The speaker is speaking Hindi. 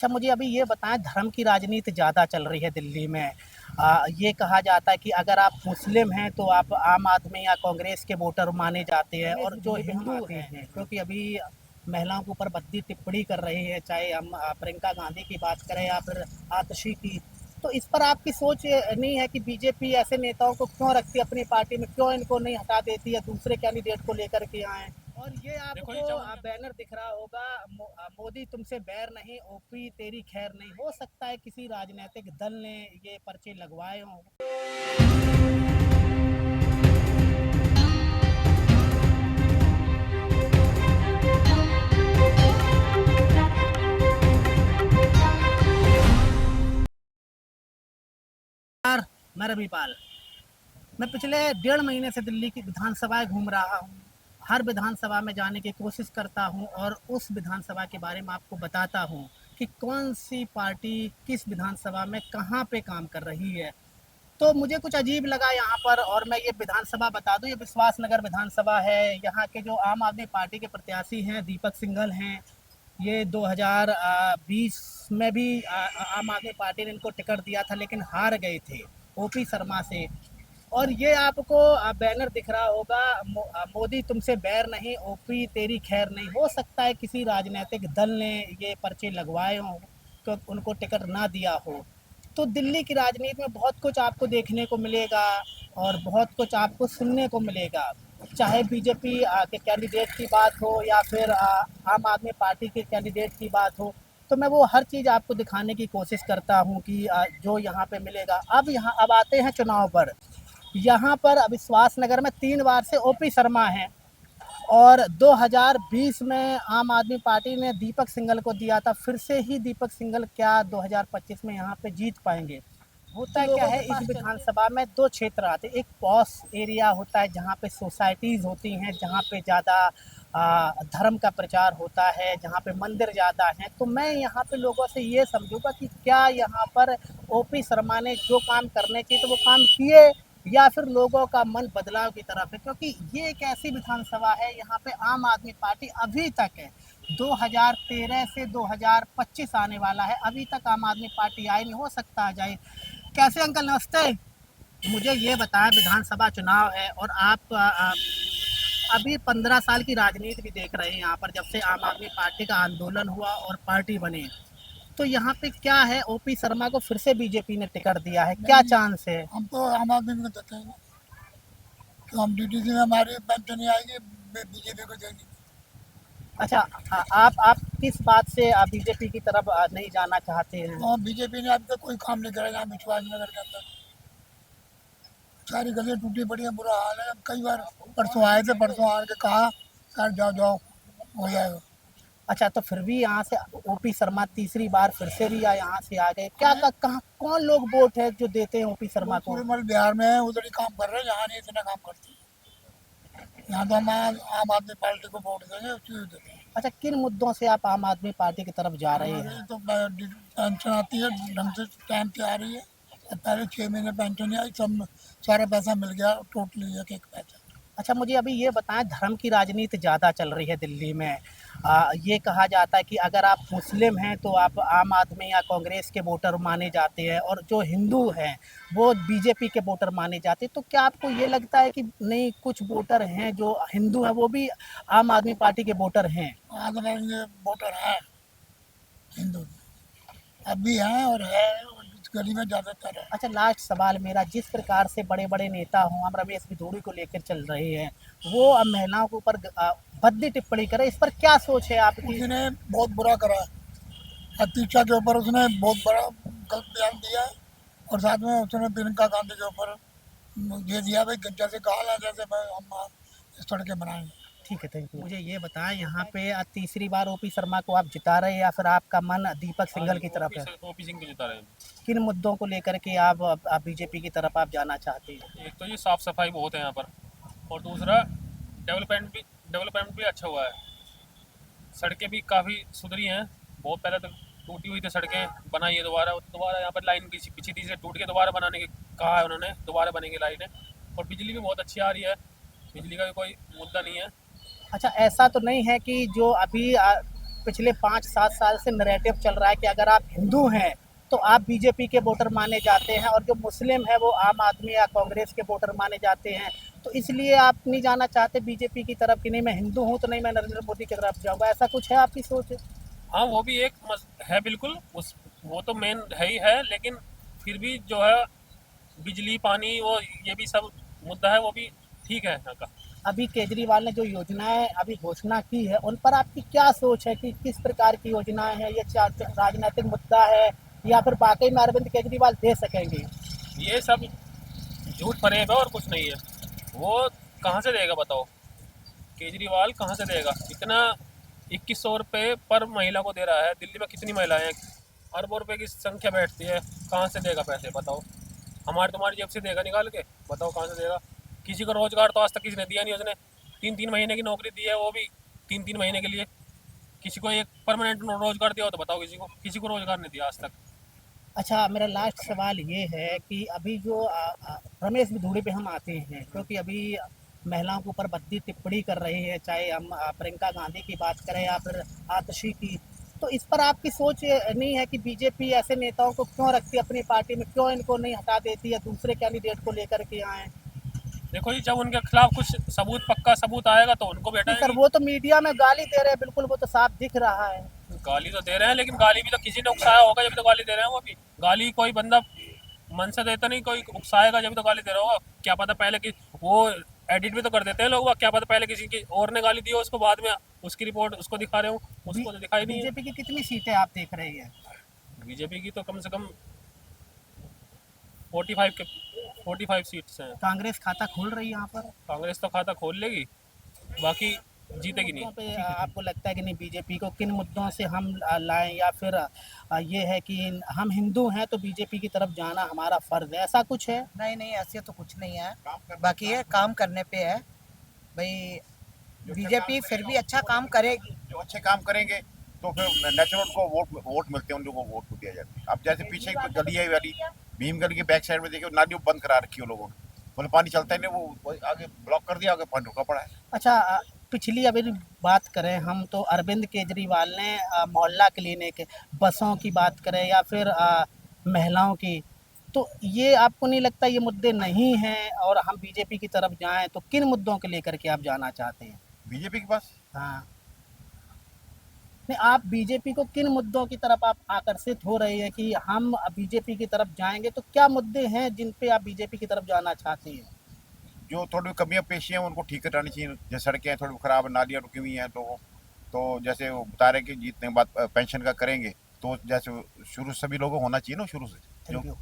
अच्छा, मुझे अभी ये बताएं, धर्म की राजनीति ज़्यादा चल रही है दिल्ली में। ये कहा जाता है कि अगर आप मुस्लिम हैं तो आप आम आदमी या कांग्रेस के वोटर माने जाते हैं, और जो हिंदू हैं, क्योंकि अभी महिलाओं के ऊपर भद्दी टिप्पणी कर रहे हैं, चाहे हम प्रियंका गांधी की बात करें या फिर आतिशी की। तो इस पर आपकी सोच नहीं है कि बीजेपी ऐसे नेताओं को क्यों रखती है अपनी पार्टी में, क्यों इनको नहीं हटा देती है, दूसरे कैंडिडेट को लेकर के आए? और ये आपको बैनर दिख रहा होगा, मोदी तुमसे बैर नहीं, ओपी तेरी खैर नहीं। हो सकता है किसी राजनीतिक दल ने ये पर्चे लगवाए हों। यार, मैं रविपाल। मैं पिछले 1.5 महीने से दिल्ली की विधानसभाएं घूम रहा हूँ। हर विधानसभा में जाने की कोशिश करता हूँ और उस विधानसभा के बारे में आपको बताता हूँ कि कौन सी पार्टी किस विधानसभा में कहाँ पे काम कर रही है। तो मुझे कुछ अजीब लगा यहाँ पर, और मैं ये विधानसभा बता दूँ, ये विश्वास नगर विधानसभा है। यहाँ के जो आम आदमी पार्टी के प्रत्याशी हैं, दीपक सिंघल हैं। ये 2020 में भी आम आदमी पार्टी ने इनको टिकट दिया था, लेकिन हार गए थे ओपी शर्मा से। और ये आपको बैनर दिख रहा होगा, मोदी तुमसे बैर नहीं, ओपी तेरी खैर नहीं। हो सकता है किसी राजनीतिक दल ने ये पर्चे लगवाए हों, तो उनको टिकट ना दिया हो। तो दिल्ली की राजनीति में बहुत कुछ आपको देखने को मिलेगा और बहुत कुछ आपको सुनने को मिलेगा। चाहे बीजेपी के कैंडिडेट की बात हो या फिर आम आदमी पार्टी के कैंडिडेट की बात हो, तो मैं वो हर चीज़ आपको दिखाने की कोशिश करता हूँ कि जो यहाँ पे मिलेगा। अब आते हैं चुनाव पर। यहाँ पर विश्वास नगर में 3 बार से ओपी शर्मा हैं, और 2020 में आम आदमी पार्टी ने दीपक सिंघल को दिया था। फिर से ही दीपक सिंघल क्या 2025 में यहाँ पे जीत पाएंगे? होता क्या है, इस विधानसभा में 2 क्षेत्र आते हैं। एक पॉश एरिया होता है जहाँ पे सोसाइटीज़ होती हैं, जहाँ पे ज़्यादा धर्म का प्रचार होता है, जहाँ पे मंदिर ज़्यादा हैं। तो मैं यहाँ पे लोगों से ये समझूंगा कि क्या यहाँ पर ओपी शर्मा ने जो काम करने चाहिए तो वो काम किए, या फिर लोगों का मन बदलाव की तरफ है। क्योंकि ये एक ऐसी विधानसभा है, यहाँ पे आम आदमी पार्टी अभी तक है, 2013 से 2025 आने वाला है, अभी तक आम आदमी पार्टी आई नहीं। हो सकता आ जाए। कैसे अंकल, नमस्ते। मुझे ये बताएं, विधानसभा चुनाव है और आप अभी 15 साल की राजनीति भी देख रहे हैं यहाँ पर, जब से आम आदमी पार्टी का आंदोलन हुआ और पार्टी बनी। तो यहाँ पे क्या है, ओपी शर्मा को फिर से बीजेपी ने टिकट दिया है, क्या चांस है? हम तो आम आदमी को देते हैं, तो हम डीटीसी में हमारी पेंशन नहीं आएगी, बीजेपी को देंगे। अच्छा, आप किस बात से बीजेपी की तरफ नहीं जाना चाहते हैं? तो बीजेपी ने अभी तक कोई काम नहीं करा यहाँ विश्वास नगर के अंदर। सारी गलियाँ टूटी पड़ी है, बुरा हाल है। कई बार परसों आए थे, परसों आके कहा सर जाओ जाओ हो जाएगा। अच्छा, तो फिर भी यहाँ से ओपी शर्मा तीसरी बार फिर से भी यहाँ से आ गए। क्या कहाँ कौन लोग वोट है जो देते हैं ओपी शर्मा को? पूरे हमारे बिहार में है, उधर ही काम कर रहे हैं, यहाँ नहीं इतना काम करते। यहाँ तो हम आम आदमी पार्टी को वोट देंगे, उसी को देते हैं। अच्छा, किन मुद्दों से आप आम आदमी पार्टी की तरफ जा रहे हैं? तो पेंशन आती है ढंग से, टाइम पे आ रही है। पहले 6 महीने पेंशन नहीं आई, सब सारा पैसा मिल गया टोटली, एक एक पैसा। अच्छा, मुझे अभी ये बताएं, धर्म की राजनीति ज़्यादा चल रही है दिल्ली में। ये कहा जाता है कि अगर आप मुस्लिम हैं तो आप आम आदमी या कांग्रेस के वोटर माने जाते हैं, और जो हिंदू हैं वो बीजेपी के वोटर माने जाते हैं। तो क्या आपको ये लगता है कि नहीं, कुछ वोटर हैं जो हिंदू हैं वो भी आम आदमी पार्टी के वोटर हैं? आगे ये वोटर है हिंदू, अब भी हैं और है, और इस गली में ज़्यादातर है। अच्छा, लास्ट सवाल मेरा, जिस प्रकार से बड़े बड़े नेता हों, हम रमेश भिदोड़ी को लेकर चल रहे हैं, वो अब महिलाओं के ऊपर भद्दी टिप्पणी करे, इस पर क्या सोच है आपकी? उसने बहुत बुरा करा है, अतीशा के ऊपर उसने बहुत बड़ा गलत बयान दिया है, और साथ में उसने प्रियंका गांधी के ऊपर ये दिया भाई जैसे कहा ना, जैसे हम सड़कें बनाएंगे। ठीक है, थैंक यू। मुझे ये बताएं, यहाँ पे तीसरी बार ओपी शर्मा को आप जिता रहे हैं या फिर आपका मन दीपक सिंघल की तरफ है? ओपी सिंह को जिता रहे हैं। किन मुद्दों को लेकर के आप बीजेपी की तरफ आप जाना चाहते हैं? एक तो ये साफ सफाई बहुत है यहाँ पर, और दूसरा डेवलपमेंट भी अच्छा हुआ है। सड़कें भी काफ़ी सुधरी हैं, बहुत पहले तक टूटी हुई थी सड़कें, बनाई है दोबारा यहाँ पर लाइन किसी पिछली थी से टूट के दोबारा बनाने की कहा है उन्होंने, दोबारा बनेंगे लाइनें। और बिजली भी बहुत अच्छी आ रही है, बिजली का भी कोई मुद्दा नहीं है। अच्छा, ऐसा तो नहीं है कि जो अभी पिछले 5-7 साल से नैरेटिव चल रहा है कि अगर आप हिंदू हैं तो आप बीजेपी के वोटर माने जाते हैं, और जो मुस्लिम है वो आम आदमी या कांग्रेस के वोटर माने जाते हैं। तो इसलिए आप नहीं जाना चाहते बीजेपी की तरफ कि नहीं मैं हिंदू हूँ तो नहीं मैं नरेंद्र मोदी की तरफ जाऊँगा, ऐसा कुछ है आपकी सोच? हाँ वो भी एक है बिल्कुल, उस वो तो मेन है ही है, लेकिन फिर भी जो है बिजली पानी वो ये भी सब मुद्दा है, वो भी ठीक है यहाँ का। अभी केजरीवाल ने जो योजनाएं अभी घोषणा की है उन पर आपकी क्या सोच है कि किस प्रकार की योजनाएं हैं? ये राजनीतिक मुद्दा है या फिर वाकई में अरविंद केजरीवाल दे सकेंगे? ये सब झूठ फरेब है और कुछ नहीं है। वो कहाँ से देगा बताओ, केजरीवाल कहाँ से देगा इतना? 2100 रुपये पर महिला को दे रहा है। दिल्ली में कितनी महिलाएं हैं, अरबों रुपए की संख्या बैठती है, कहाँ से देगा पैसे बताओ? हमारे तुम्हारी जेब से देगा निकाल के? बताओ कहाँ से देगा? किसी को रोजगार तो आज तक किसी ने दिया नहीं। उसने 3-3 महीने की नौकरी दी है, वो भी 3-3 महीने के लिए। किसी को एक परमानेंट रोजगार दिया हो तो बताओ? किसी को रोजगार नहीं दिया आज तक। अच्छा, मेरा लास्ट सवाल ये है कि अभी जो रमेश धूड़ी पे हम आते हैं, क्योंकि अभी महिलाओं के ऊपर भद्दी टिप्पणी कर रहे हैं, चाहे हम प्रियंका गांधी की बात करें या फिर आतिशी की, तो इस पर आपकी सोच नहीं है कि बीजेपी ऐसे नेताओं को क्यों रखती है अपनी पार्टी में, क्यों इनको नहीं हटा देती या दूसरे कैंडिडेट को लेकर के आए? देखो जी, जब उनके खिलाफ कुछ सबूत, पक्का सबूत आएगा तो उनको सर बैठाएंगे। वो तो मीडिया में गाली दे रहे हैं, बिल्कुल वो तो साफ दिख रहा है। गाली तो दे रहे हैं, लेकिन गाली भी तो किसी ने उकसाया होगा जब तो गाली दे रहे हैं। वो भी गाली कोई बंदा मन से देता नहीं, कोई उकसाएगा जब तो गाली दे रहा होगा। क्या पता पहले कि वो एडिट भी तो कर देते हैं लोग, क्या पता पहले किसी की और ने गाली दी हो, उसको बाद में उसकी रिपोर्ट उसको दिखा रहे हो, उसको तो दिखाई नहीं है। बीजेपी की कितनी सीटें आप देख रहे हैं? बीजेपी की तो कम से कम 45 सीट्स हैं। कांग्रेस खाता खोल रही है यहाँ पर? कांग्रेस तो खाता खोल लेगी, बाकी जीतेगी नहीं। मुद्दों पे आपको लगता है कि नहीं बीजेपी को किन मुद्दों से हम लाएं, या फिर ये है कि हम हिंदू हैं तो बीजेपी की तरफ जाना हमारा फर्ज है, ऐसा कुछ है? नहीं नहीं, ऐसे तो कुछ नहीं है। बाकी है काम करने पे है भाई। बीजेपी फिर भी अच्छा काम करेगी। जो अच्छे काम करेंगे तो फिर नेचुरल को वोट मिलते हैं, उन लोगों को वोट दिया जाता है। अब जैसे पीछे एक गली है वाली भीम गली के बैक साइड में देखिए, नाली बंद करा रखी है लोगों ने, बोले पानी चलता ही नहीं, वो आगे ब्लॉक कर दिया, आगे पानी रुका पड़ा है। अच्छा, पिछली अभी बात करें हम तो अरविंद केजरीवाल ने मोहल्ला क्लिनिक, बसों की बात करें या फिर महिलाओं की, तो ये आपको नहीं लगता ये मुद्दे नहीं हैं और हम बीजेपी की तरफ जाएं तो किन मुद्दों के लेकर के आप जाना चाहते हैं? बीजेपी के पास हाँ, नहीं, आप बीजेपी को किन मुद्दों की तरफ आप आकर्षित हो रहे हैं कि हम बीजेपी की तरफ जाएंगे, तो क्या मुद्दे हैं जिन पे आप बीजेपी की तरफ जाना चाहते हैं? जो थोड़ी कमियां पेशी हैं उनको ठीक करानी चाहिए। जैसे सड़कें थोड़ी खराब, नालियाँ रुकी हुई हैं, तो जैसे वो बता रहे कि जीतने के बाद पेंशन का करेंगे, तो जैसे शुरू सभी लोगों को होना चाहिए ना शुरू से। Thank you.